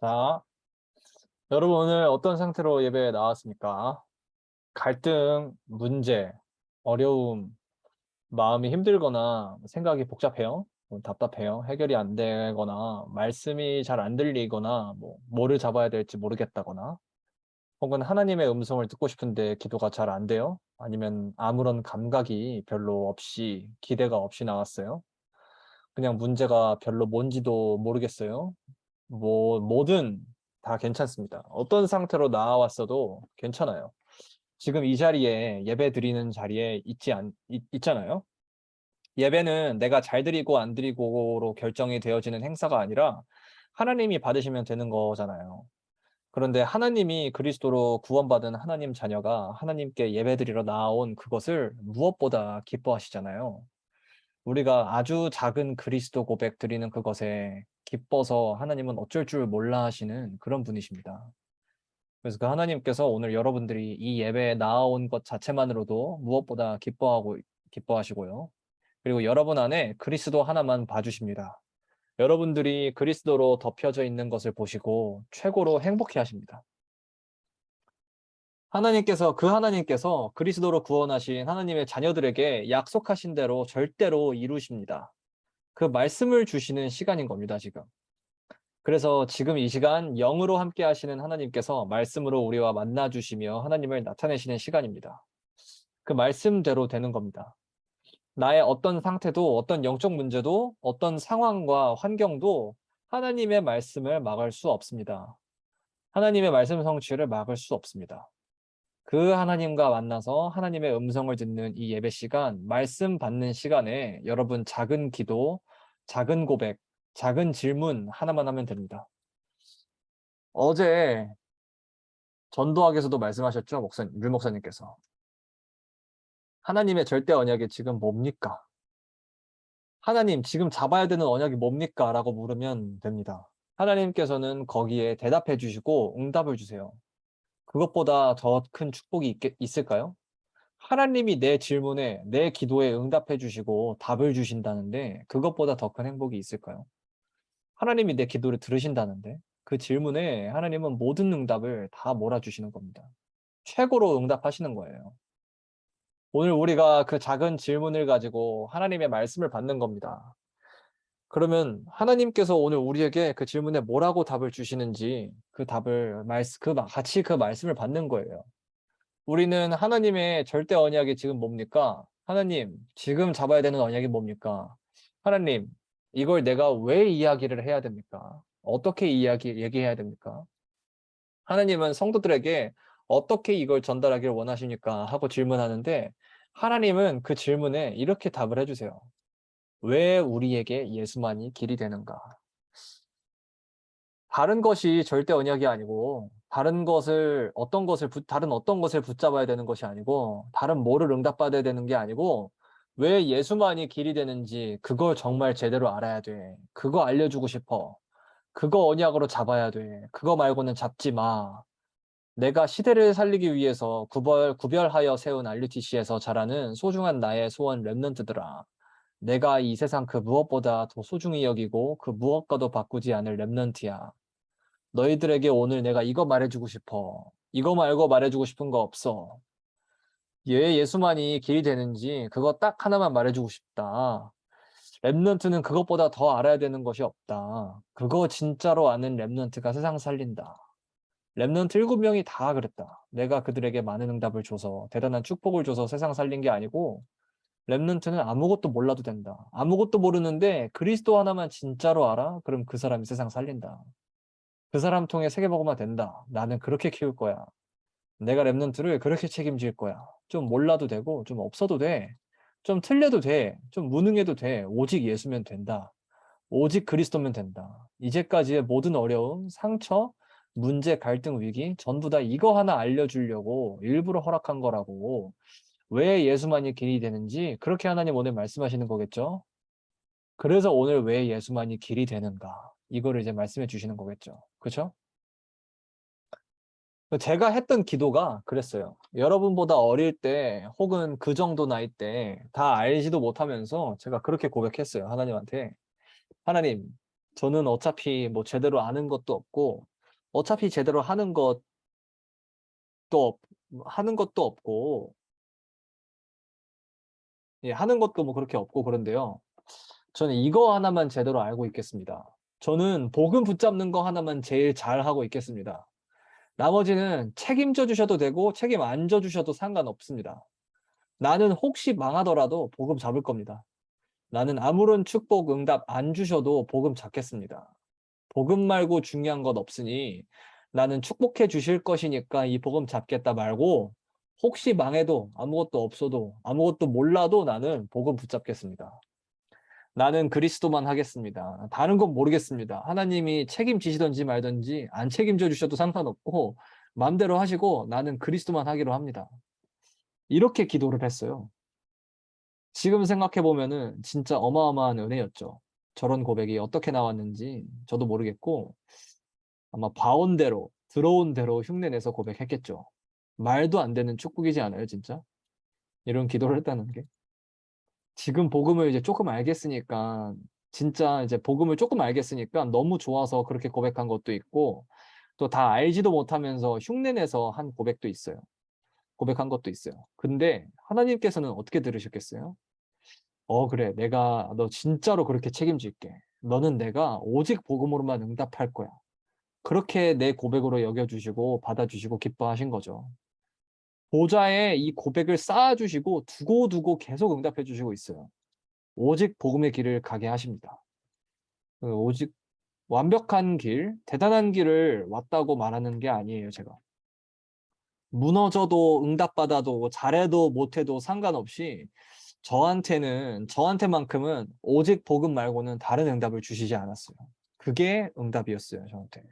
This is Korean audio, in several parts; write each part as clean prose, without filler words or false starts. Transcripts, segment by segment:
자, 여러분 오늘 어떤 상태로 예배에 나왔습니까? 갈등, 문제, 어려움, 마음이 힘들거나 생각이 복잡해요? 답답해요? 해결이 안 되거나 말씀이 잘 안 들리거나 뭐를 잡아야 될지 모르겠다거나 혹은 하나님의 음성을 듣고 싶은데 기도가 잘 안 돼요? 아니면 아무런 감각이 별로 없이 기대가 없이 나왔어요? 그냥 문제가 별로 뭔지도 모르겠어요? 뭐든 다 괜찮습니다. 어떤 상태로 나왔어도 괜찮아요. 지금 이 자리에 예배 드리는 자리에 있잖아요. 예배는 내가 잘 드리고 안 드리고로 결정이 되어지는 행사가 아니라 하나님이 받으시면 되는 거잖아요. 그런데 하나님이 그리스도로 구원받은 하나님 자녀가 하나님께 예배 드리러 나온 그것을 무엇보다 기뻐하시잖아요. 우리가 아주 작은 그리스도 고백 드리는 그것에 기뻐서 하나님은 어쩔 줄 몰라 하시는 그런 분이십니다. 그래서 그 하나님께서 오늘 여러분들이 이 예배에 나아온 것 자체만으로도 무엇보다 기뻐하시고요. 그리고 여러분 안에 그리스도 하나만 봐주십니다. 여러분들이 그리스도로 덮여져 있는 것을 보시고 최고로 행복해 하십니다. 하나님께서 그리스도로 구원하신 하나님의 자녀들에게 약속하신 대로 절대로 이루십니다. 그 말씀을 주시는 시간인 겁니다, 지금. 그래서 지금 이 시간 영으로 함께 하시는 하나님께서 말씀으로 우리와 만나 주시며 하나님을 나타내시는 시간입니다. 그 말씀대로 되는 겁니다. 나의 어떤 상태도 어떤 영적 문제도 어떤 상황과 환경도 하나님의 말씀을 막을 수 없습니다. 하나님의 말씀 성취를 막을 수 없습니다. 그 하나님과 만나서 하나님의 음성을 듣는 이 예배 시간, 말씀 받는 시간에 여러분 작은 기도, 작은 고백, 작은 질문 하나만 하면 됩니다. 어제 전도학에서도 말씀하셨죠, 류 목사님께서. 하나님의 절대 언약이 지금 뭡니까? 하나님, 지금 잡아야 되는 언약이 뭡니까? 라고 물으면 됩니다. 하나님께서는 거기에 대답해 주시고 응답을 주세요. 그것보다 더 큰 축복이 있을까요? 하나님이 내 질문에, 내 기도에 응답해 주시고 답을 주신다는데 그것보다 더 큰 행복이 있을까요? 하나님이 내 기도를 들으신다는데 그 질문에 하나님은 모든 응답을 다 몰아주시는 겁니다. 최고로 응답하시는 거예요. 오늘 우리가 그 작은 질문을 가지고 하나님의 말씀을 받는 겁니다. 그러면 하나님께서 오늘 우리에게 그 질문에 뭐라고 답을 주시는지 그 답을 같이 그 말씀을 받는 거예요. 우리는 하나님의 절대 언약이 지금 뭡니까? 하나님, 지금 잡아야 되는 언약이 뭡니까? 하나님, 이걸 내가 왜 이야기를 해야 됩니까? 어떻게 얘기해야 됩니까? 하나님은 성도들에게 어떻게 이걸 전달하기를 원하십니까? 하고 질문하는데 하나님은 그 질문에 이렇게 답을 해주세요. 왜 우리에게 예수만이 길이 되는가? 다른 것이 절대 언약이 아니고 다른 어떤 것을 붙잡아야 되는 것이 아니고 다른 뭐를 응답받아야 되는 게 아니고 왜 예수만이 길이 되는지 그걸 정말 제대로 알아야 돼. 그거 알려주고 싶어. 그거 언약으로 잡아야 돼. 그거 말고는 잡지 마. 내가 시대를 살리기 위해서 구별하여 세운 RUTC에서 자라는 소중한 나의 소원 랩넌트들아. 내가 이 세상 그 무엇보다 더 소중히 여기고 그 무엇과도 바꾸지 않을 랩넌트야. 너희들에게 오늘 내가 이거 말해주고 싶어. 이거 말고 말해주고 싶은 거 없어. 왜 예수만이 길이 되는지 그거 딱 하나만 말해주고 싶다. 랩넌트는 그것보다 더 알아야 되는 것이 없다. 그거 진짜로 아는 랩넌트가 세상 살린다. 랩넌트 7명이 다 그랬다. 내가 그들에게 많은 응답을 줘서 대단한 축복을 줘서 세상 살린 게 아니고 랩넌트는 아무것도 몰라도 된다. 아무것도 모르는데 그리스도 하나만 진짜로 알아? 그럼 그 사람이 세상 살린다. 그 사람 통해 세계복음화 된다. 나는 그렇게 키울 거야. 내가 랩넌트를 그렇게 책임질 거야. 좀 몰라도 되고 좀 없어도 돼. 좀 틀려도 돼. 좀 무능해도 돼. 오직 예수면 된다. 오직 그리스도면 된다. 이제까지의 모든 어려움, 상처, 문제, 갈등, 위기 전부 다 이거 하나 알려주려고 일부러 허락한 거라고. 왜 예수만이 길이 되는지 그렇게 하나님 오늘 말씀하시는 거겠죠? 그래서 오늘 왜 예수만이 길이 되는가? 이거를 이제 말씀해 주시는 거겠죠. 그렇죠? 제가 했던 기도가 그랬어요. 여러분보다 어릴 때 혹은 그 정도 나이 때 다 알지도 못하면서 제가 그렇게 고백했어요. 하나님한테. 하나님, 저는 어차피 뭐 제대로 아는 것도 없고 어차피 제대로 없 하는 것도 없고 예 하는 것도 뭐 그렇게 없고 그런데요. 저는 이거 하나만 제대로 알고 있겠습니다. 저는 복음 붙잡는 거 하나만 제일 잘하고 있겠습니다. 나머지는 책임져 주셔도 되고 책임 안 져 주셔도 상관없습니다. 나는 혹시 망하더라도 복음 잡을 겁니다. 나는 아무런 축복 응답 안 주셔도 복음 잡겠습니다. 복음 말고 중요한 건 없으니 나는 축복해 주실 것이니까 이 복음 잡겠다 말고 혹시 망해도 아무것도 없어도 아무것도 몰라도 나는 복음 붙잡겠습니다. 나는 그리스도만 하겠습니다. 다른 건 모르겠습니다. 하나님이 책임지시든지 말든지 안 책임져 주셔도 상관없고 마음대로 하시고 나는 그리스도만 하기로 합니다. 이렇게 기도를 했어요. 지금 생각해 보면은 진짜 어마어마한 은혜였죠. 저런 고백이 어떻게 나왔는지 저도 모르겠고 아마 봐온 대로 들어온 대로 흉내 내서 고백했겠죠. 말도 안 되는 축복이지 않아요, 진짜? 이런 기도를 했다는 게. 지금 복음을 이제 조금 알겠으니까 진짜 이제 복음을 조금 알겠으니까 너무 좋아서 그렇게 고백한 것도 있고 또 다 알지도 못하면서 흉내 내서 한 고백도 있어요. 고백한 것도 있어요. 근데 하나님께서는 어떻게 들으셨겠어요? 그래. 내가 너 진짜로 그렇게 책임질게. 너는 내가 오직 복음으로만 응답할 거야." 그렇게 내 고백으로 여겨 주시고 받아 주시고 기뻐하신 거죠. 보좌에 이 고백을 쌓아 주시고 두고두고 계속 응답해 주시고 있어요. 오직 복음의 길을 가게 하십니다. 오직 완벽한 길, 대단한 길을 왔다고 말하는 게 아니에요, 제가. 무너져도 응답받아도 잘해도 못해도 상관없이 저한테만큼은 오직 복음 말고는 다른 응답을 주시지 않았어요. 그게 응답이었어요, 저한테.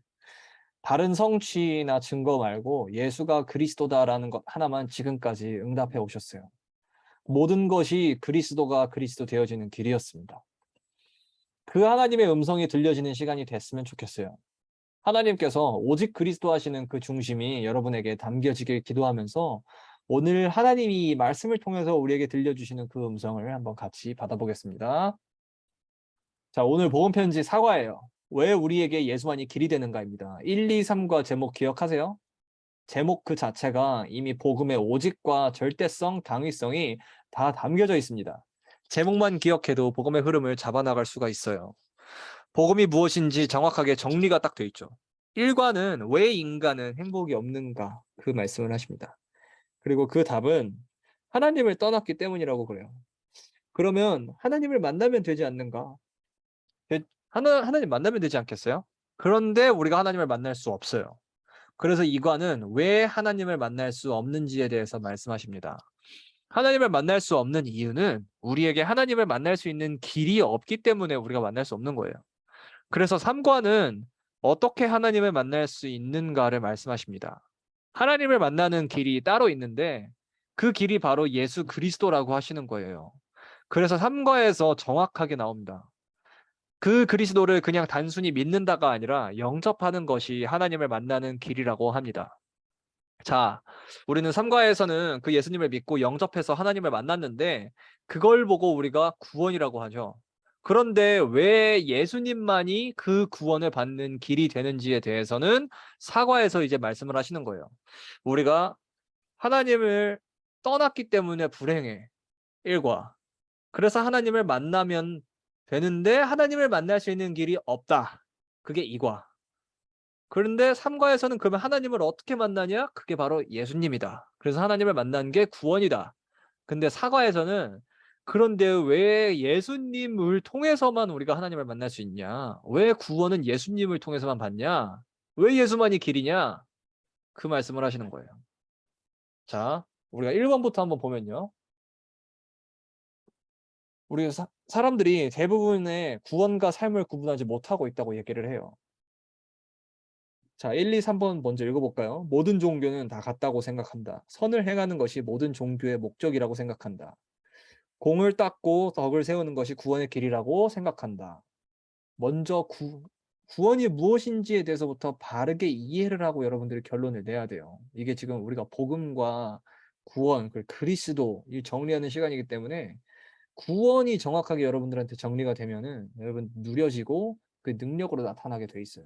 다른 성취나 증거 말고 예수가 그리스도다라는 것 하나만 지금까지 응답해 오셨어요. 모든 것이 그리스도가 그리스도 되어지는 길이었습니다. 그 하나님의 음성이 들려지는 시간이 됐으면 좋겠어요. 하나님께서 오직 그리스도 하시는 그 중심이 여러분에게 담겨지길 기도하면서 오늘 하나님이 말씀을 통해서 우리에게 들려주시는 그 음성을 한번 같이 받아보겠습니다. 자, 오늘 복음 편지 사과예요. 왜 우리에게 예수만이 길이 되는가입니다. 1, 2, 3과 제목 기억하세요? 제목 그 자체가 이미 복음의 오직과 절대성, 당위성이 다 담겨져 있습니다. 제목만 기억해도 복음의 흐름을 잡아나갈 수가 있어요. 복음이 무엇인지 정확하게 정리가 딱 돼 있죠. 1과는 왜 인간은 행복이 없는가 그 말씀을 하십니다. 그리고 그 답은 하나님을 떠났기 때문이라고 그래요. 그러면 하나님을 만나면 되지 않는가? 하나님 만나면 되지 않겠어요? 그런데 우리가 하나님을 만날 수 없어요. 그래서 2과는 왜 하나님을 만날 수 없는지에 대해서 말씀하십니다. 하나님을 만날 수 없는 이유는 우리에게 하나님을 만날 수 있는 길이 없기 때문에 우리가 만날 수 없는 거예요. 그래서 3과는 어떻게 하나님을 만날 수 있는가를 말씀하십니다. 하나님을 만나는 길이 따로 있는데 그 길이 바로 예수 그리스도라고 하시는 거예요. 그래서 3과에서 정확하게 나옵니다. 그 그리스도를 그냥 단순히 믿는다가 아니라 영접하는 것이 하나님을 만나는 길이라고 합니다. 자, 우리는 3과에서는 그 예수님을 믿고 영접해서 하나님을 만났는데 그걸 보고 우리가 구원이라고 하죠. 그런데 왜 예수님만이 그 구원을 받는 길이 되는지에 대해서는 4과에서 이제 말씀을 하시는 거예요. 우리가 하나님을 떠났기 때문에 불행해. 1과. 그래서 하나님을 만나면 되는데 하나님을 만날 수 있는 길이 없다. 그게 2과. 그런데 3과에서는 그러면 하나님을 어떻게 만나냐? 그게 바로 예수님이다. 그래서 하나님을 만난 게 구원이다. 근데 4과에서는 그런데 왜 예수님을 통해서만 우리가 하나님을 만날 수 있냐? 왜 구원은 예수님을 통해서만 받냐? 왜 예수만이 길이냐? 그 말씀을 하시는 거예요. 자, 우리가 1번부터 한번 보면요. 우리 사람들이 대부분의 구원과 삶을 구분하지 못하고 있다고 얘기를 해요. 자, 1, 2, 3번 먼저 읽어볼까요? 모든 종교는 다 같다고 생각한다. 선을 행하는 것이 모든 종교의 목적이라고 생각한다. 공을 닦고 덕을 세우는 것이 구원의 길이라고 생각한다. 먼저 구원이 무엇인지에 대해서부터 바르게 이해를 하고 여러분들이 결론을 내야 돼요. 이게 지금 우리가 복음과 구원, 그리스도 이 정리하는 시간이기 때문에 구원이 정확하게 여러분들한테 정리가 되면은 여러분 누려지고 그 능력으로 나타나게 돼 있어요.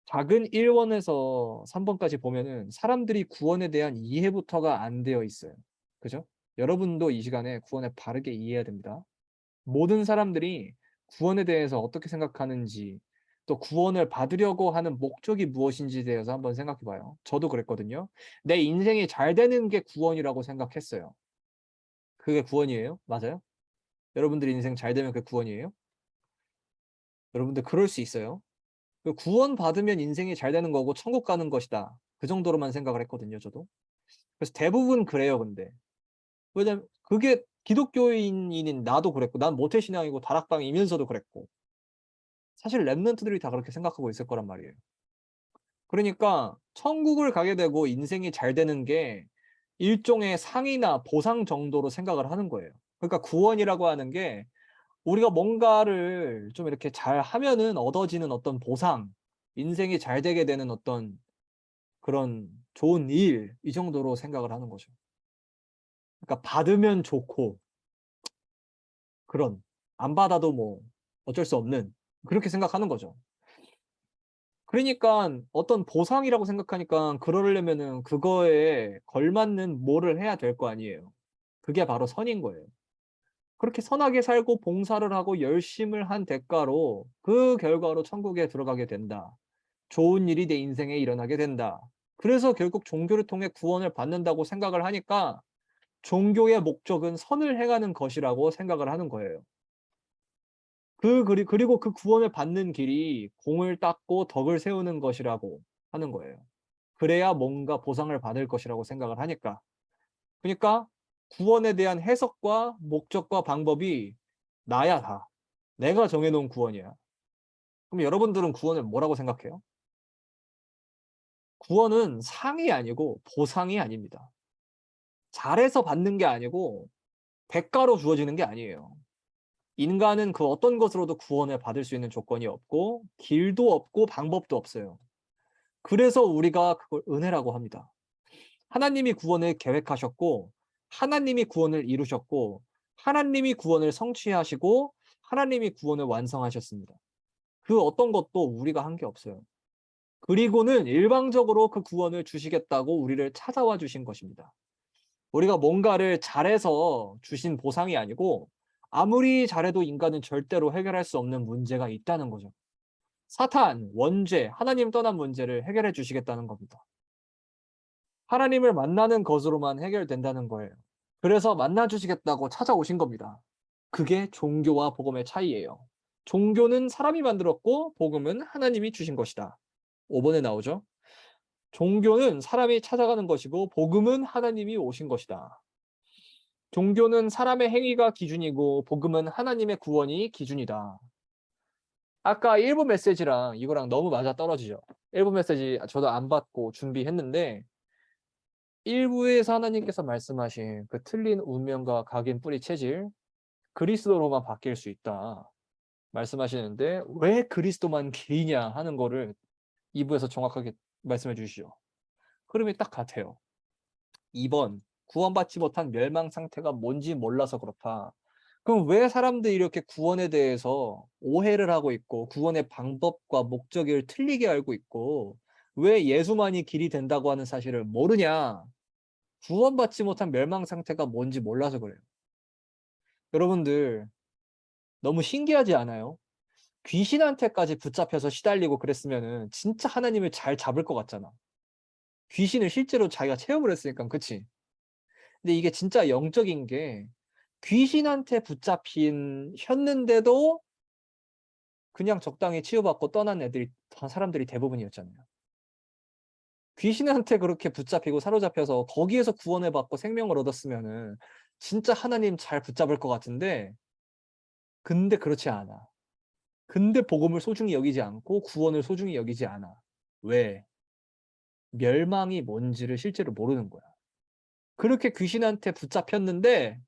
작은 1번에서 3번까지 보면은 사람들이 구원에 대한 이해부터가 안 되어 있어요. 그죠? 여러분도 이 시간에 구원을 바르게 이해해야 됩니다. 모든 사람들이 구원에 대해서 어떻게 생각하는지, 또 구원을 받으려고 하는 목적이 무엇인지에 대해서 한번 생각해 봐요. 저도 그랬거든요. 내 인생이 잘 되는 게 구원이라고 생각했어요. 그게 구원이에요? 맞아요? 여러분들 인생 잘 되면 그게 구원이에요? 여러분들 그럴 수 있어요. 그 구원받으면 인생이 잘 되는 거고 천국 가는 것이다. 그 정도로만 생각을 했거든요, 저도. 그래서 대부분 그래요, 근데. 왜냐면 그게 기독교인인 나도 그랬고, 난 모태신앙이고 다락방이면서도 그랬고, 사실 랩런트들이 다 그렇게 생각하고 있을 거란 말이에요. 그러니까 천국을 가게 되고 인생이 잘 되는 게 일종의 상이나 보상 정도로 생각을 하는 거예요. 그러니까 구원이라고 하는 게 우리가 뭔가를 좀 이렇게 잘하면은 얻어지는 어떤 보상, 인생이 잘 되게 되는 어떤 그런 좋은 일, 이 정도로 생각을 하는 거죠. 그러니까 받으면 좋고 그런, 안 받아도 뭐 어쩔 수 없는, 그렇게 생각하는 거죠. 그러니깐 어떤 보상이라고 생각하니까 그러려면은 그거에 걸맞는 뭐를 해야 될 거 아니에요. 그게 바로 선인 거예요. 그렇게 선하게 살고 봉사를 하고 열심을 한 대가로 그 결과로 천국에 들어가게 된다. 좋은 일이 내 인생에 일어나게 된다. 그래서 결국 종교를 통해 구원을 받는다고 생각을 하니까 종교의 목적은 선을 행하는 것이라고 생각을 하는 거예요. 그리고 그 구원을 받는 길이 공을 닦고 덕을 세우는 것이라고 하는 거예요. 그래야 뭔가 보상을 받을 것이라고 생각을 하니까. 그러니까 구원에 대한 해석과 목적과 방법이 나야 다. 내가 정해 놓은 구원이야. 그럼 여러분들은 구원을 뭐라고 생각해요? 구원은 상이 아니고 보상이 아닙니다. 잘해서 받는 게 아니고 대가로 주어지는 게 아니에요. 인간은 그 어떤 것으로도 구원을 받을 수 있는 조건이 없고 길도 없고 방법도 없어요. 그래서 우리가 그걸 은혜라고 합니다. 하나님이 구원을 계획하셨고 하나님이 구원을 이루셨고 하나님이 구원을 성취하시고 하나님이 구원을 완성하셨습니다. 그 어떤 것도 우리가 한 게 없어요. 그리고는 일방적으로 그 구원을 주시겠다고 우리를 찾아와 주신 것입니다. 우리가 뭔가를 잘해서 주신 보상이 아니고 아무리 잘해도 인간은 절대로 해결할 수 없는 문제가 있다는 거죠. 사탄, 원죄, 하나님 떠난 문제를 해결해 주시겠다는 겁니다. 하나님을 만나는 것으로만 해결된다는 거예요. 그래서 만나 주시겠다고 찾아오신 겁니다. 그게 종교와 복음의 차이예요. 종교는 사람이 만들었고 복음은 하나님이 주신 것이다. 5번에 나오죠. 종교는 사람이 찾아가는 것이고 복음은 하나님이 오신 것이다. 종교는 사람의 행위가 기준이고 복음은 하나님의 구원이 기준이다. 아까 1부 메시지랑 이거랑 너무 맞아떨어지죠. 1부 메시지 저도 안 받고 준비했는데 1부에서 하나님께서 말씀하신 그 틀린 운명과 각인 뿌리 체질, 그리스도로만 바뀔 수 있다 말씀하시는데 왜 그리스도만 길이냐 하는 거를 2부에서 정확하게 말씀해 주시죠. 흐름이 딱 같아요. 2번, 구원받지 못한 멸망 상태가 뭔지 몰라서 그렇다. 그럼 왜 사람들이 이렇게 구원에 대해서 오해를 하고 있고 구원의 방법과 목적을 틀리게 알고 있고 왜 예수만이 길이 된다고 하는 사실을 모르냐? 구원받지 못한 멸망 상태가 뭔지 몰라서 그래요. 여러분들 너무 신기하지 않아요? 귀신한테까지 붙잡혀서 시달리고 그랬으면은 진짜 하나님을 잘 잡을 것 같잖아. 귀신을 실제로 자기가 체험을 했으니까, 그치? 근데 이게 진짜 영적인 게 귀신한테 붙잡힌 혔는데도 그냥 적당히 치유받고 떠난 애들이 사람들이 대부분이었잖아요. 귀신한테 그렇게 붙잡히고 사로잡혀서 거기에서 구원을 받고 생명을 얻었으면은 진짜 하나님 잘 붙잡을 것 같은데 근데 그렇지 않아. 근데 복음을 소중히 여기지 않고 구원을 소중히 여기지 않아. 왜? 멸망이 뭔지를 실제로 모르는 거야. 그렇게 귀신한테 붙잡혔는데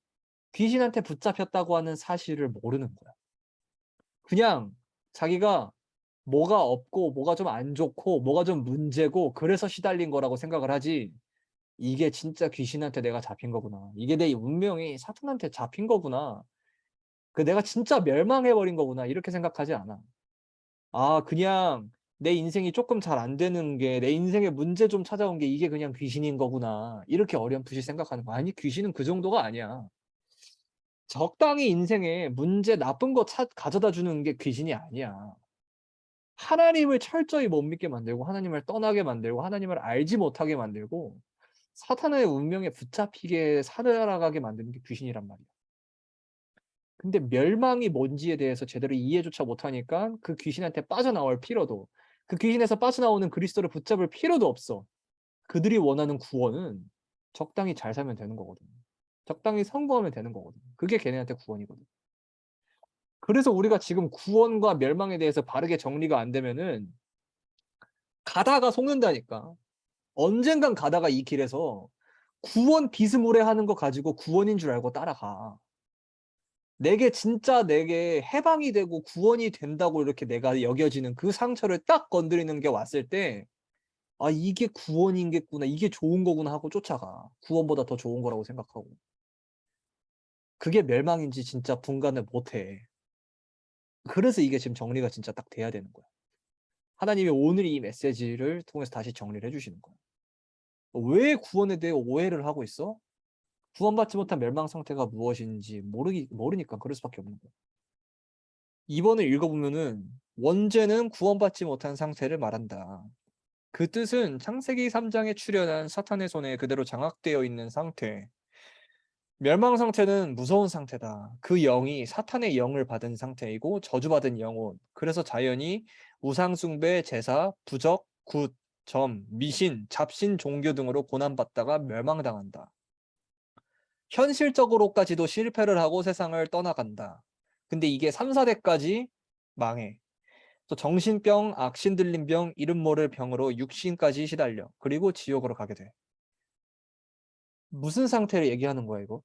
귀신한테 붙잡혔다고 하는 사실을 모르는 거야. 그냥 자기가 뭐가 없고 뭐가 좀 안 좋고 뭐가 좀 문제고 그래서 시달린 거라고 생각을 하지 이게 진짜 귀신한테 내가 잡힌 거구나. 이게 내 운명이 사탄한테 잡힌 거구나. 내가 진짜 멸망해 버린 거구나. 이렇게 생각하지 않아. 아, 그냥 내 인생이 조금 잘 안 되는 게, 내 인생에 문제 좀 찾아온 게 이게 그냥 귀신인 거구나. 이렇게 어렴풋이 생각하는 거야. 아니, 귀신은 그 정도가 아니야. 적당히 인생에 문제 나쁜 거 가져다 주는 게 귀신이 아니야. 하나님을 철저히 못 믿게 만들고, 하나님을 떠나게 만들고, 하나님을 알지 못하게 만들고, 사탄의 운명에 붙잡히게 살아가게 만드는 게 귀신이란 말이야. 근데 멸망이 뭔지에 대해서 제대로 이해조차 못하니까 그 귀신한테 빠져나올 필요도, 그 귀신에서 빠져나오는 그리스도를 붙잡을 필요도 없어. 그들이 원하는 구원은 적당히 잘 살면 되는 거거든. 적당히 성공하면 되는 거거든. 그게 걔네한테 구원이거든. 그래서 우리가 지금 구원과 멸망에 대해서 바르게 정리가 안 되면은 가다가 속는다니까. 언젠간 가다가 이 길에서 구원 비스무리하는 거 가지고 구원인 줄 알고 따라가. 내게 진짜 내게 해방이 되고 구원이 된다고 이렇게 내가 여겨지는 그 상처를 딱 건드리는 게 왔을 때 '아 이게 구원이겠구나. 이게 좋은 거구나.' 하고 쫓아가. 구원보다 더 좋은 거라고 생각하고. 그게 멸망인지 진짜 분간을 못 해. 그래서 이게 지금 정리가 진짜 딱 돼야 되는 거야. 하나님이 오늘 이 메시지를 통해서 다시 정리를 해 주시는 거야. 왜 구원에 대해 오해를 하고 있어? 구원받지 못한 멸망 상태가 무엇인지 모르니까 그럴 수밖에 없는 거야. 2번을 읽어보면은 원죄는 구원받지 못한 상태를 말한다. 그 뜻은 창세기 3장에 출현한 사탄의 손에 그대로 장악되어 있는 상태. 멸망 상태는 무서운 상태다. 그 영이 사탄의 영을 받은 상태이고 저주받은 영혼. 그래서 자연이 우상숭배, 제사, 부적, 굿, 점, 미신, 잡신, 종교 등으로 고난받다가 멸망당한다. 현실적으로까지도 실패를 하고 세상을 떠나간다. 근데 이게 3, 4대까지 망해. 또 정신병, 악신들림병, 이름 모를 병으로 육신까지 시달려. 그리고 지옥으로 가게 돼. 무슨 상태를 얘기하는 거야, 이거?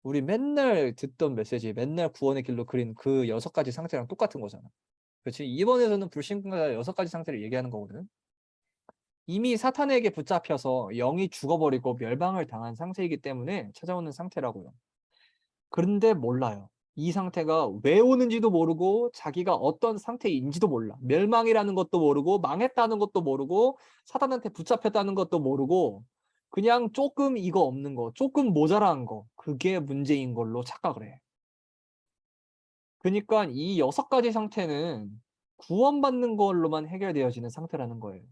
우리 맨날 듣던 메시지, 맨날 구원의 길로 그린 그 6가지 상태랑 똑같은 거잖아. 그렇지? 이번에서는 불신자 6가지 상태를 얘기하는 거거든. 이미 사탄에게 붙잡혀서 영이 죽어버리고 멸망을 당한 상태이기 때문에 찾아오는 상태라고요. 그런데 몰라요. 이 상태가 왜 오는지도 모르고 자기가 어떤 상태인지도 몰라. 멸망이라는 것도 모르고 망했다는 것도 모르고 사탄한테 붙잡혔다는 것도 모르고 그냥 조금 이거 없는 거, 조금 모자란 거, 그게 문제인 걸로 착각을 해. 그러니까 이 6가지 상태는 구원받는 걸로만 해결되어지는 상태라는 거예요.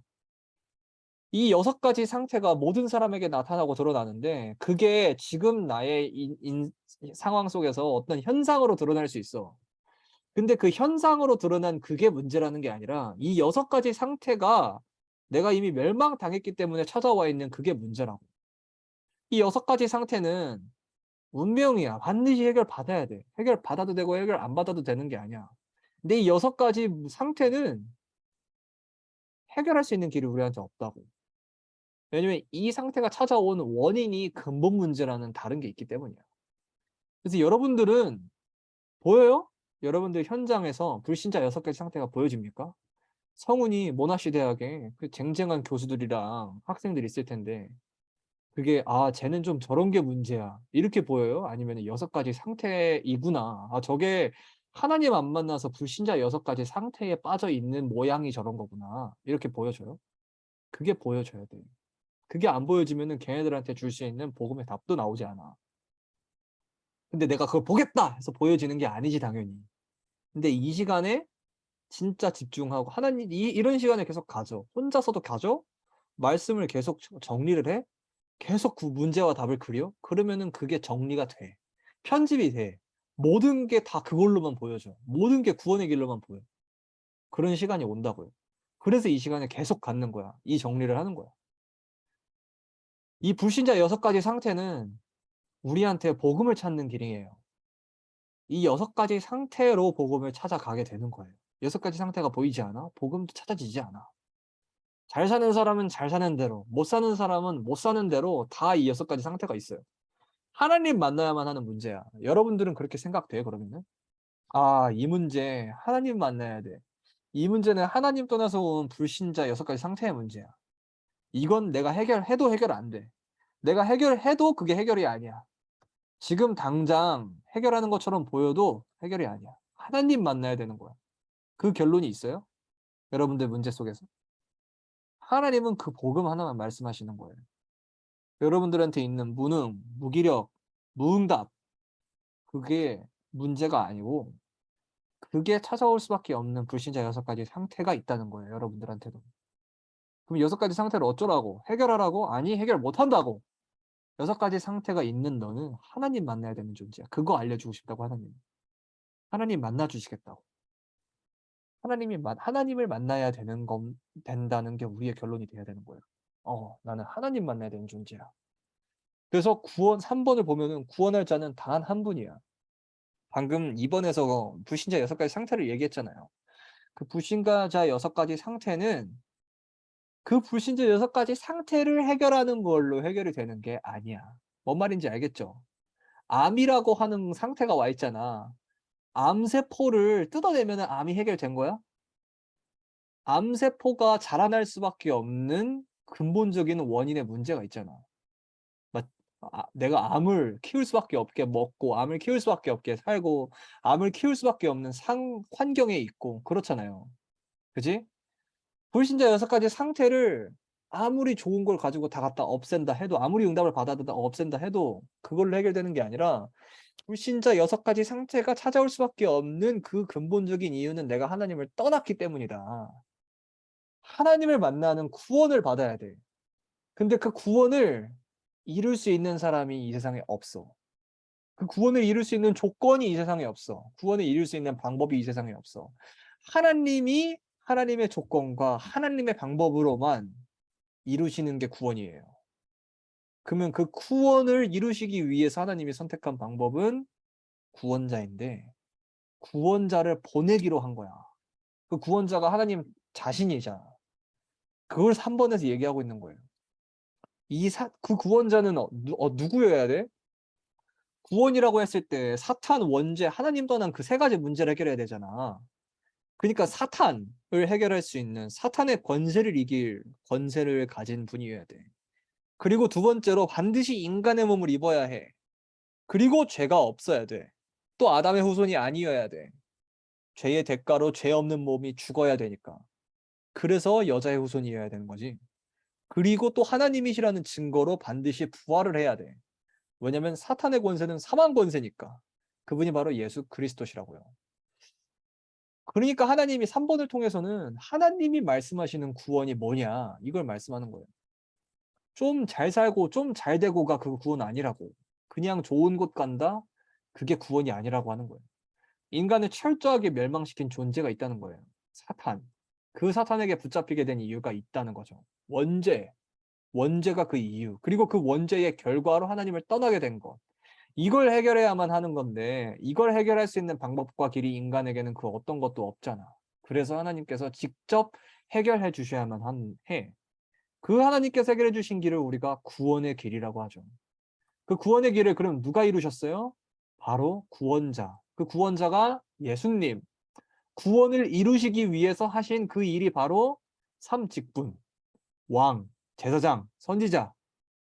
이 6가지 상태가 모든 사람에게 나타나고 드러나는데 그게 지금 나의 상황 속에서 어떤 현상으로 드러날 수 있어. 근데 그 현상으로 드러난 그게 문제라는 게 아니라 이 6가지 상태가 내가 이미 멸망당했기 때문에 찾아와 있는 그게 문제라고. 이 6가지 상태는 운명이야. 반드시 해결받아야 돼. 해결받아도 되고 해결 안 받아도 되는 게 아니야. 근데 이 6가지 상태는 해결할 수 있는 길이 우리한테 없다고. 왜냐면 이 상태가 찾아온 원인이 근본 문제라는 다른 게 있기 때문이야. 그래서 여러분들은 보여요? 여러분들 현장에서 불신자 6가지 상태가 보여집니까? 성훈이 모나시 대학에 그 쟁쟁한 교수들이랑 학생들이 있을 텐데 그게 '아 쟤는 좀 저런 게 문제야.' 이렇게 보여요? 아니면은 6가지 상태이구나. '아 저게 하나님 안 만나서 불신자 6가지 상태에 빠져 있는 모양이 저런 거구나.' 이렇게 보여져요? 그게 보여져야 돼. 그게 안 보여지면은 걔네들한테 줄 수 있는 복음의 답도 나오지 않아. 근데 내가 그걸 보겠다 해서 보여지는 게 아니지 당연히. 근데 이 시간에 진짜 집중하고 하나님 이런 시간을 계속 가져. 혼자서도 가져. 말씀을 계속 정리를 해. 계속 그 문제와 답을 그려. 그러면은 그게 정리가 돼. 편집이 돼. 모든 게 다 그걸로만 보여져. 모든 게 구원의 길로만 보여. 그런 시간이 온다고요. 그래서 이 시간을 계속 갖는 거야. 이 정리를 하는 거야. 이 불신자 6가지 상태는 우리한테 복음을 찾는 길이에요. 이 6가지 상태로 복음을 찾아가게 되는 거예요. 6가지 상태가 보이지 않아? 복음도 찾아지지 않아. 잘 사는 사람은 잘 사는 대로, 못 사는 사람은 못 사는 대로 다 이 6가지 상태가 있어요. 하나님 만나야만 하는 문제야. 여러분들은 그렇게 생각돼요, 그러면은? '아 이 문제 하나님 만나야 돼. 이 문제는 하나님 떠나서 온 불신자 6가지 상태의 문제야. 이건 내가 해결해도 해결 안 돼. 내가 해결해도 그게 해결이 아니야. 지금 당장 해결하는 것처럼 보여도 해결이 아니야. 하나님 만나야 되는 거야.' 그 결론이 있어요? 여러분들 문제 속에서. 하나님은 그 복음 하나만 말씀하시는 거예요. 여러분들한테 있는 무능, 무기력, 무응답, 그게 문제가 아니고 그게 찾아올 수밖에 없는 불신자 6가지 상태가 있다는 거예요, 여러분들한테도. 그럼 6가지 상태를 어쩌라고? 해결하라고? 아니, 해결 못 한다고. 6가지 상태가 있는 너는 하나님 만나야 되는 존재야. 그거 알려주고 싶다고, 하나님. 하나님 만나 주시겠다고. 하나님을 만나야 된다는 게 우리의 결론이 돼야 되는 거예요. 나는 하나님 만나야 되는 존재야. 그래서 3번을 보면은 구원할 자는 단 한 분이야. 방금 2번에서 불신자 6가지 상태를 얘기했잖아요. 그 불신자 6가지 상태는 그 불신자 6가지 상태를 해결하는 걸로 해결이 되는 게 아니야. 뭔 말인지 알겠죠? 암이라고 하는 상태가 와 있잖아. 암세포를 뜯어내면 암이 해결된 거야? 암세포가 자라날 수밖에 없는 근본적인 원인의 문제가 있잖아. 내가 암을 키울 수밖에 없게 먹고 암을 키울 수밖에 없게 살고 암을 키울 수밖에 없는 환경에 있고 그렇잖아요. 그지? 불신자 6가지 상태를 아무리 좋은 걸 가지고 다 갖다 없앤다 해도 아무리 응답을 받아다 없앤다 해도 그걸로 해결되는 게 아니라 불신자 6가지 상태가 찾아올 수밖에 없는 그 근본적인 이유는 내가 하나님을 떠났기 때문이다. 하나님을 만나는 구원을 받아야 돼. 근데 그 구원을 이룰 수 있는 사람이 이 세상에 없어. 그 구원을 이룰 수 있는 조건이 이 세상에 없어. 구원을 이룰 수 있는 방법이 이 세상에 없어. 하나님이 하나님의 조건과 하나님의 방법으로만 이루시는 게 구원이에요. 그러면 그 구원을 이루시기 위해서 하나님이 선택한 방법은 구원자인데 구원자를 보내기로 한 거야. 그 구원자가 하나님 자신이잖아. 그걸 3번에서 얘기하고 있는 거예요. 그 구원자는 누구여야 돼? 구원이라고 했을 때 사탄, 원죄, 하나님 떠난 그 3가지 문제를 해결해야 되잖아. 그러니까 사탄을 해결할 수 있는 사탄의 권세를 이길 권세를 가진 분이어야 돼. 그리고 2번째로 반드시 인간의 몸을 입어야 해. 그리고 죄가 없어야 돼. 또 아담의 후손이 아니어야 돼. 죄의 대가로 죄 없는 몸이 죽어야 되니까. 그래서 여자의 후손이어야 되는 거지. 그리고 또 하나님이시라는 증거로 반드시 부활을 해야 돼. 왜냐면 사탄의 권세는 사망 권세니까. 그분이 바로 예수 그리스도시라고요. 그러니까 하나님이 3번을 통해서는 하나님이 말씀하시는 구원이 뭐냐 이걸 말씀하는 거예요. 좀 잘 살고 좀 잘 되고가 그 구원 아니라고. 그냥 좋은 곳 간다? 그게 구원이 아니라고 하는 거예요. 인간을 철저하게 멸망시킨 존재가 있다는 거예요. 사탄. 그 사탄에게 붙잡히게 된 이유가 있다는 거죠. 원죄가 그 이유. 그리고 그 원죄의 결과로 하나님을 떠나게 된 것. 이걸 해결해야만 하는 건데 이걸 해결할 수 있는 방법과 길이 인간에게는 그 어떤 것도 없잖아. 그래서 하나님께서 직접 해결해 주셔야만 해. 그 하나님께서 해결해 주신 길을 우리가 구원의 길이라고 하죠. 그 구원의 길을 그럼 누가 이루셨어요? 바로 구원자. 그 구원자가 예수님. 구원을 이루시기 위해서 하신 그 일이 바로 삼직분, 왕, 제사장, 선지자.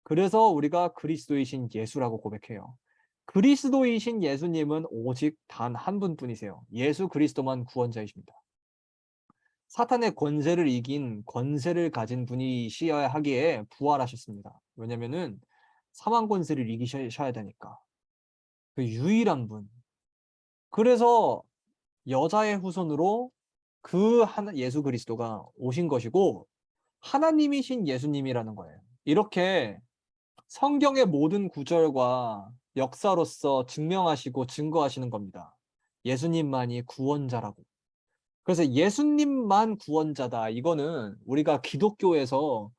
그래서 우리가 그리스도이신 예수라고 고백해요. 그리스도이신 예수님은 오직 단 한 분뿐이세요. 예수 그리스도만 구원자이십니다. 사탄의 권세를 이긴 권세를 가진 분이시어야 하기에 부활하셨습니다. 왜냐면은 사망 권세를 이기셔야 되니까. 그 유일한 분. 그래서 여자의 후손으로 예수 그리스도가 오신 것이고 하나님이신 예수님이라는 거예요. 이렇게 성경의 모든 구절과 역사로서 증명하시고 증거하시는 겁니다. 예수님만이 구원자라고. 그래서 예수님만 구원자다. 이거는 우리가 기독교에서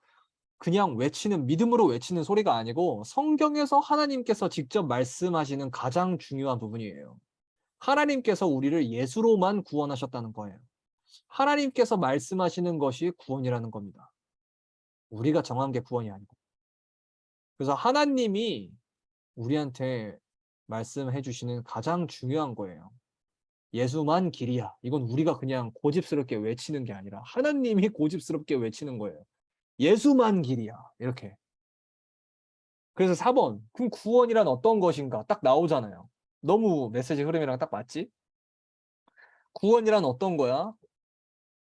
그냥 믿음으로 외치는 소리가 아니고 성경에서 하나님께서 직접 말씀하시는 가장 중요한 부분이에요. 하나님께서 우리를 예수로만 구원하셨다는 거예요. 하나님께서 말씀하시는 것이 구원이라는 겁니다. 우리가 정한 게 구원이 아니고. 그래서 하나님이 우리한테 말씀해 주시는 가장 중요한 거예요. 예수만 길이야. 이건 우리가 그냥 고집스럽게 외치는 게 아니라 하나님이 고집스럽게 외치는 거예요. 예수만 길이야. 이렇게. 그래서 4번. 그럼 구원이란 어떤 것인가? 딱 나오잖아요. 너무 메시지 흐름이랑 딱 맞지? 구원이란 어떤 거야?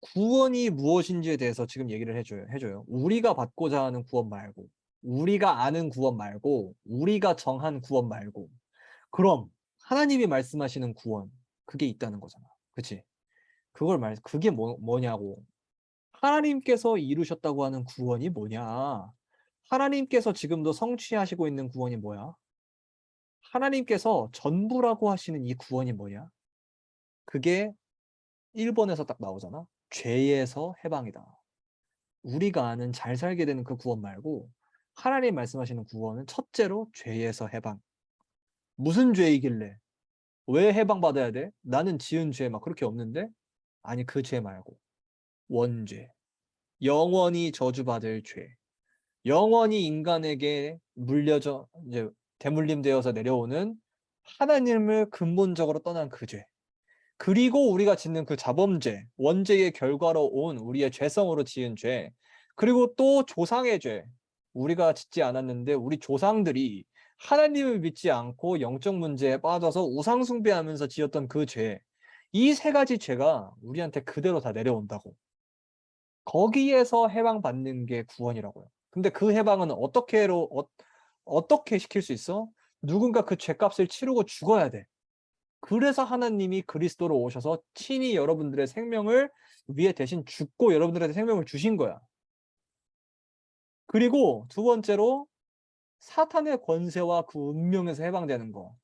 구원이 무엇인지에 대해서 지금 얘기를 해줘요. 우리가 받고자 하는 구원 말고, 우리가 아는 구원 말고, 우리가 정한 구원 말고. 그럼 하나님이 말씀하시는 구원, 그게 있다는 거잖아. 그치? 그게 뭐냐고. 하나님께서 이루셨다고 하는 구원이 뭐냐? 하나님께서 지금도 성취하시고 있는 구원이 뭐야? 하나님께서 전부라고 하시는 이 구원이 뭐냐? 그게 1번에서 딱 나오잖아. 죄에서 해방이다. 우리가 아는 잘 살게 되는 그 구원 말고 하나님 말씀하시는 구원은 첫째로 죄에서 해방. 무슨 죄이길래? 왜 해방받아야 돼? 나는 지은 죄 막 그렇게 없는데? 아니, 그 죄 말고 원죄. 영원히 저주받을 죄. 영원히 인간에게 물려져 이제 대물림되어서 내려오는 하나님을 근본적으로 떠난 그 죄. 그리고 우리가 짓는 그 자범죄, 원죄의 결과로 온 우리의 죄성으로 지은 죄, 그리고 또 조상의 죄. 우리가 짓지 않았는데 우리 조상들이 하나님을 믿지 않고 영적 문제에 빠져서 우상 숭배하면서 지었던 그 죄. 이 세 가지 죄가 우리한테 그대로 다 내려온다고. 거기에서 해방받는 게 구원이라고요. 근데 그 해방은 어떻게 시킬 수 있어? 누군가 그 죄값을 치르고 죽어야 돼. 그래서 하나님이 그리스도로 오셔서 친히 여러분들의 생명을 위해 대신 죽고 여러분들한테 생명을 주신 거야. 그리고 두 번째로 사탄의 권세와 그 운명에서 해방되는 거.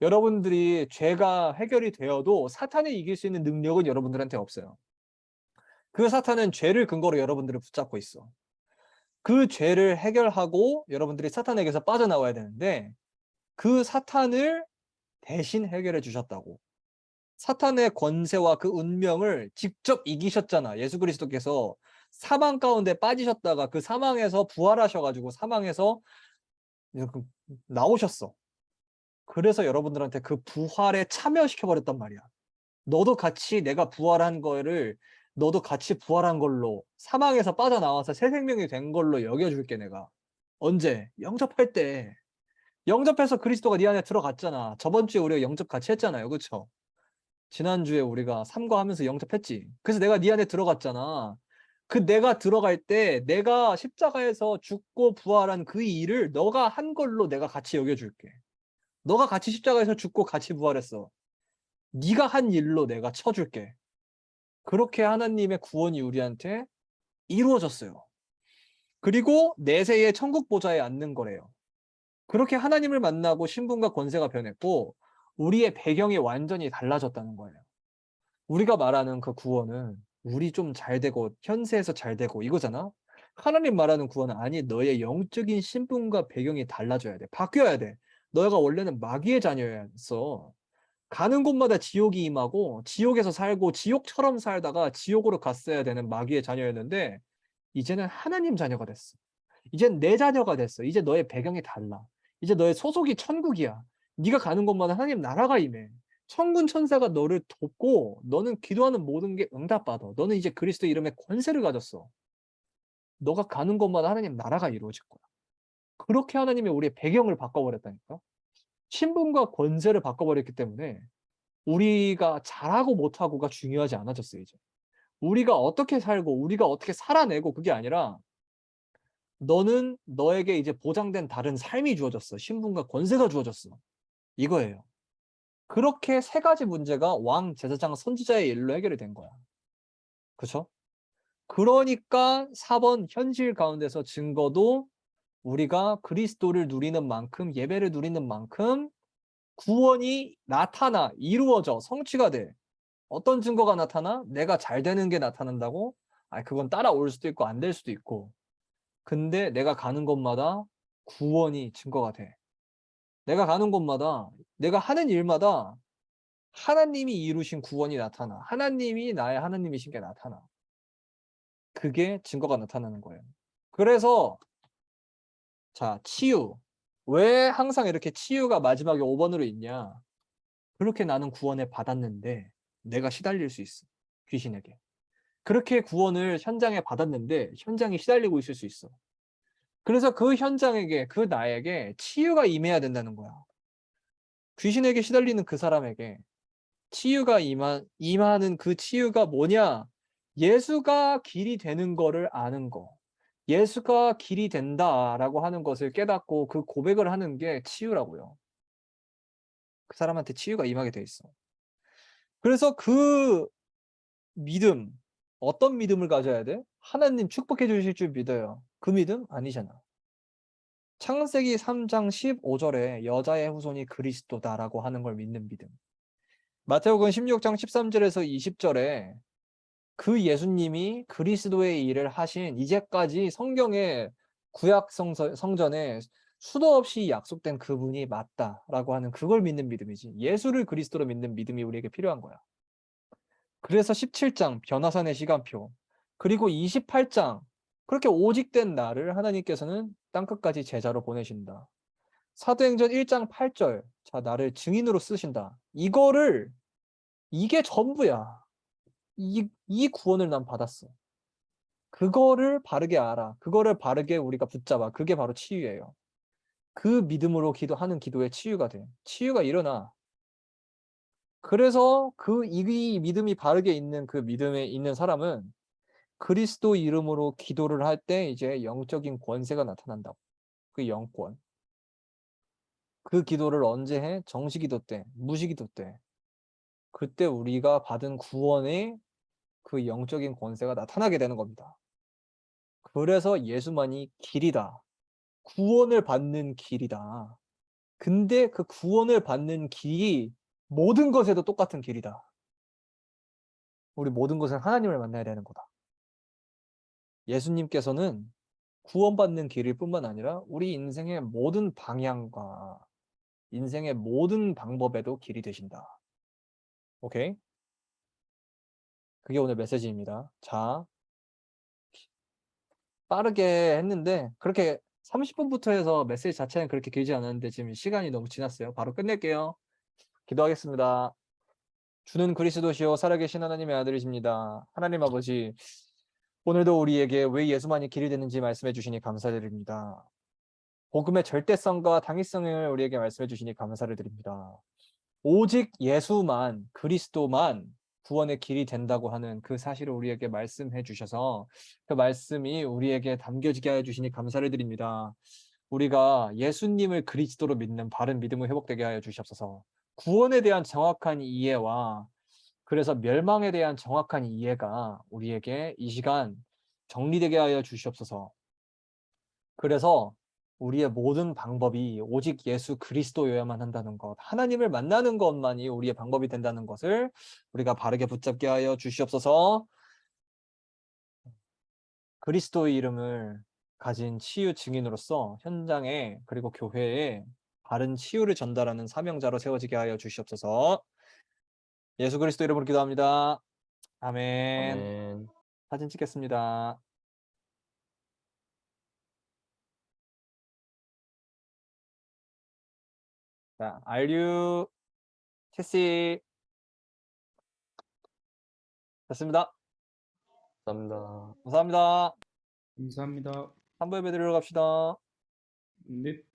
여러분들이 죄가 해결이 되어도 사탄이 이길 수 있는 능력은 여러분들한테 없어요. 그 사탄은 죄를 근거로 여러분들을 붙잡고 있어. 그 죄를 해결하고 여러분들이 사탄에게서 빠져나와야 되는데 그 사탄을 대신 해결해 주셨다고. 사탄의 권세와 그 운명을 직접 이기셨잖아. 예수 그리스도께서 사망 가운데 빠지셨다가 그 사망에서 부활하셔가지고 사망에서 나오셨어. 그래서 여러분들한테 그 부활에 참여시켜버렸단 말이야. 너도 같이 내가 부활한 거를 너도 같이 부활한 걸로 사망에서 빠져나와서 새 생명이 된 걸로 여겨줄게 내가. 언제? 영접할 때. 영접해서 그리스도가 네 안에 들어갔잖아. 저번 주에 우리가 영접 같이 했잖아요. 그쵸? 지난주에 우리가 삼거하면서 영접했지. 그래서 내가 네 안에 들어갔잖아. 그 내가 들어갈 때 내가 십자가에서 죽고 부활한 그 일을 너가 한 걸로 내가 같이 여겨줄게. 너가 같이 십자가에서 죽고 같이 부활했어. 네가 한 일로 내가 쳐줄게. 그렇게 하나님의 구원이 우리한테 이루어졌어요. 그리고 내세의 천국 보좌에 앉는 거래요. 그렇게 하나님을 만나고 신분과 권세가 변했고 우리의 배경이 완전히 달라졌다는 거예요. 우리가 말하는 그 구원은 우리 좀 잘 되고 현세에서 잘 되고 이거잖아. 하나님 말하는 구원은 아니 너의 영적인 신분과 배경이 달라져야 돼. 바뀌어야 돼. 너가 원래는 마귀의 자녀였어. 가는 곳마다 지옥이 임하고 지옥에서 살고 지옥처럼 살다가 지옥으로 갔어야 되는 마귀의 자녀였는데 이제는 하나님 자녀가 됐어. 이젠 내 자녀가 됐어. 이제 너의 배경이 달라. 이제 너의 소속이 천국이야. 네가 가는 곳마다 하나님 나라가 임해. 천군 천사가 너를 돕고 너는 기도하는 모든 게 응답받아. 너는 이제 그리스도 이름의 권세를 가졌어. 너가 가는 곳마다 하나님 나라가 이루어질 거야. 그렇게 하나님이 우리의 배경을 바꿔버렸다니까. 신분과 권세를 바꿔버렸기 때문에 우리가 잘하고 못하고가 중요하지 않아졌어요. 이제. 우리가 어떻게 살고 우리가 어떻게 살아내고 그게 아니라 너는 너에게 이제 보장된 다른 삶이 주어졌어. 신분과 권세가 주어졌어. 이거예요. 그렇게 세 가지 문제가 왕, 제사장, 선지자의 일로 해결이 된 거야. 그렇죠? 그러니까 4번 현실 가운데서 증거도 우리가 그리스도를 누리는 만큼 예배를 누리는 만큼 구원이 나타나 이루어져 성취가 돼. 어떤 증거가 나타나? 내가 잘 되는 게 나타난다고? 아, 그건 따라올 수도 있고 안 될 수도 있고. 근데 내가 가는 곳마다 구원이 증거가 돼. 내가 가는 곳마다 내가 하는 일마다 하나님이 이루신 구원이 나타나. 하나님이 나의 하나님이신 게 나타나. 그게 증거가 나타나는 거예요. 그래서 자, 치유. 왜 항상 이렇게 치유가 마지막에 5번으로 있냐? 그렇게 나는 구원을 받았는데 내가 시달릴 수 있어. 귀신에게. 그렇게 구원을 현장에 받았는데 현장이 시달리고 있을 수 있어. 그래서 그 현장에게 그 나에게 치유가 임해야 된다는 거야. 귀신에게 시달리는 그 사람에게 치유가 임하는 그 치유가 뭐냐? 예수가 길이 되는 거를 아는 거. 예수가 길이 된다라고 하는 것을 깨닫고 그 고백을 하는 게 치유라고요. 그 사람한테 치유가 임하게 돼 있어. 그래서 그 믿음, 어떤 믿음을 가져야 돼? 하나님 축복해 주실 줄 믿어요. 그 믿음? 아니잖아. 창세기 3장 15절에 여자의 후손이 그리스도다라고 하는 걸 믿는 믿음. 마태복음 16장 13절에서 20절에 그 예수님이 그리스도의 일을 하신 이제까지 성경의 구약 성전에 수도 없이 약속된 그분이 맞다라고 하는 그걸 믿는 믿음이지. 예수를 그리스도로 믿는 믿음이 우리에게 필요한 거야. 그래서 17장 변화산의 시간표, 그리고 28장 그렇게 오직된 나를 하나님께서는 땅끝까지 제자로 보내신다. 사도행전 1장 8절, 자 나를 증인으로 쓰신다. 이게 전부야. 이 구원을 난 받았어. 그거를 바르게 알아. 그거를 바르게 우리가 붙잡아. 그게 바로 치유예요. 그 믿음으로 기도하는 기도에 치유가 돼. 치유가 일어나. 그래서 이 믿음이 바르게 있는 그 믿음에 있는 사람은 그리스도 이름으로 기도를 할 때 이제 영적인 권세가 나타난다고. 그 영권. 그 기도를 언제 해? 정시기도 때, 무시기도 때. 그때 우리가 받은 구원의 그 영적인 권세가 나타나게 되는 겁니다. 그래서 예수만이 길이다. 구원을 받는 길이다. 근데 그 구원을 받는 길이 모든 것에도 똑같은 길이다. 우리 모든 것은 하나님을 만나야 되는 거다. 예수님께서는 구원받는 길일 뿐만 아니라 우리 인생의 모든 방향과 인생의 모든 방법에도 길이 되신다. 오케이? 그게 오늘 메시지입니다. 자, 빠르게 했는데 그렇게 30분부터 해서 메시지 자체는 그렇게 길지 않았는데 지금 시간이 너무 지났어요. 바로 끝낼게요. 기도하겠습니다. 주는 그리스도시요 살아계신 하나님의 아들이십니다. 하나님 아버지, 오늘도 우리에게 왜 예수만이 길이 되는지 말씀해 주시니 감사드립니다. 복음의 절대성과 당위성을 우리에게 말씀해 주시니 감사를 드립니다. 오직 예수만, 그리스도만 구원의 길이 된다고 하는 그 사실을 우리에게 말씀해 주셔서 그 말씀이 우리에게 담겨지게 해 주시니 감사를 드립니다. 우리가 예수님을 그리스도로 믿는 바른 믿음을 회복되게 하여 주시옵소서. 구원에 대한 정확한 이해와 그래서 멸망에 대한 정확한 이해가 우리에게 이 시간 정리되게 하여 주시옵소서. 그래서 우리의 모든 방법이 오직 예수 그리스도여야만 한다는 것, 하나님을 만나는 것만이 우리의 방법이 된다는 것을 우리가 바르게 붙잡게 하여 주시옵소서. 그리스도의 이름을 가진 치유 증인으로서 현장에 그리고 교회에 바른 치유를 전달하는 사명자로 세워지게 하여 주시옵소서. 예수 그리스도 이름으로 기도합니다. 아멘. 아멘. 사진 찍겠습니다. 자, 알류, 캐시. 됐습니다. 감사합니다. 감사합니다. 감사합니다. 3부에 뵙도록 합시다. 네.